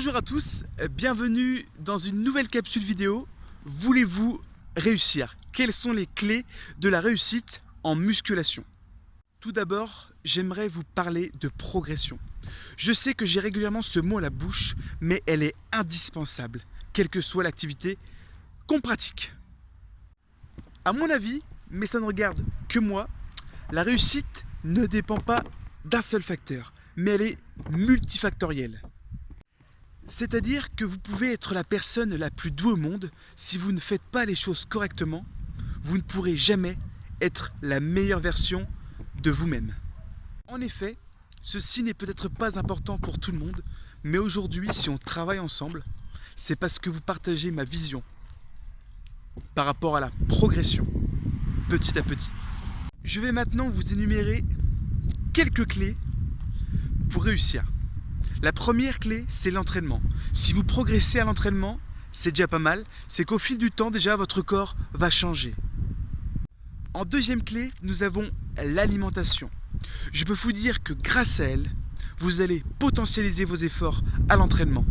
Bonjour à tous, bienvenue dans une nouvelle capsule vidéo. Voulez-vous réussir? Quelles sont les clés de la réussite en musculation? Tout d'abord, j'aimerais vous parler de progression. Je sais que j'ai régulièrement ce mot à la bouche, mais elle est indispensable, quelle que soit l'activité qu'on pratique. À mon avis, mais ça ne regarde que moi, la réussite ne dépend pas d'un seul facteur, mais elle est multifactorielle. C'est-à-dire que vous pouvez être la personne la plus douée au monde, si vous ne faites pas les choses correctement, vous ne pourrez jamais être la meilleure version de vous-même. En effet, ceci n'est peut-être pas important pour tout le monde, mais aujourd'hui, si on travaille ensemble, c'est parce que vous partagez ma vision par rapport à la progression, petit à petit. Je vais maintenant vous énumérer quelques clés pour réussir. La première clé, c'est l'entraînement. Si vous progressez à l'entraînement, c'est déjà pas mal, c'est qu'au fil du temps, déjà, votre corps va changer. En deuxième clé, nous avons l'alimentation. Je peux vous dire que grâce à elle, vous allez potentialiser vos efforts à l'entraînement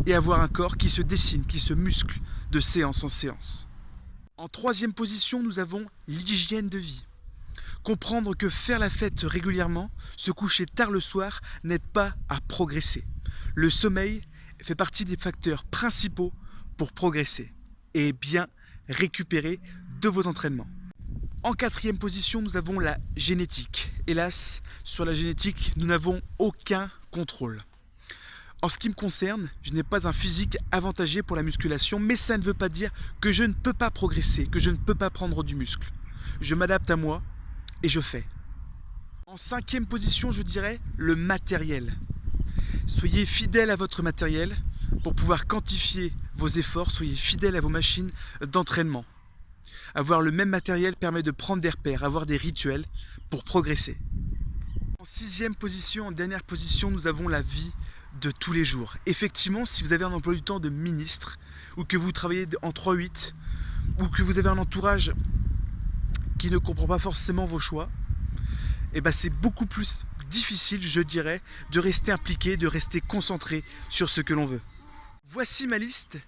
et avoir un corps qui se dessine, qui se muscle de séance en séance. En troisième position, nous avons l'hygiène de vie. Comprendre que faire la fête régulièrement, se coucher tard le soir, n'aide pas à progresser. Le sommeil fait partie des facteurs principaux pour progresser et bien récupérer de vos entraînements. En quatrième position, nous avons la génétique. Hélas, sur la génétique, nous n'avons aucun contrôle. En ce qui me concerne, je n'ai pas un physique avantagé pour la musculation, mais ça ne veut pas dire que je ne peux pas progresser, que je ne peux pas prendre du muscle. Je m'adapte à moi et je fais. En cinquième position, je dirais le matériel. Soyez fidèle à votre matériel pour pouvoir quantifier vos efforts, soyez fidèle à vos machines d'entraînement. Avoir le même matériel permet de prendre des repères, avoir des rituels pour progresser. En sixième position, en dernière position, nous avons la vie de tous les jours. Effectivement, si vous avez un emploi du temps de ministre, ou que vous travaillez en 3-8, ou que vous avez un entourage qui ne comprend pas forcément vos choix, et ben c'est beaucoup plus difficile, je dirais, de rester impliqué, de rester concentré sur ce que l'on veut. Voici ma liste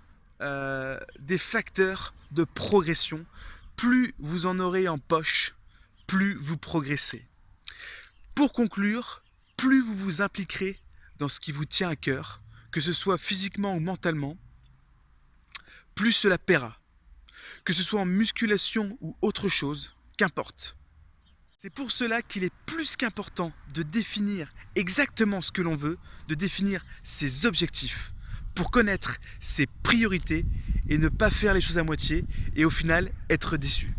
des facteurs de progression. Plus vous en aurez en poche, plus vous progressez. Pour conclure, plus vous vous impliquerez dans ce qui vous tient à cœur, que ce soit physiquement ou mentalement, plus cela paiera. Que ce soit en musculation ou autre chose, qu'importe. C'est pour cela qu'il est plus qu'important de définir exactement ce que l'on veut, de définir ses objectifs, pour connaître ses priorités et ne pas faire les choses à moitié et au final être déçu.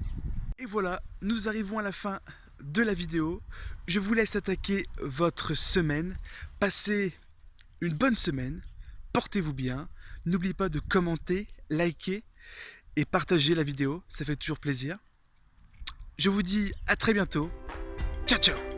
Et voilà, nous arrivons à la fin de la vidéo. Je vous laisse attaquer votre semaine. Passez une bonne semaine, portez-vous bien. N'oubliez pas de commenter, liker et partager la vidéo, ça fait toujours plaisir. Je vous dis à très bientôt. Ciao ciao.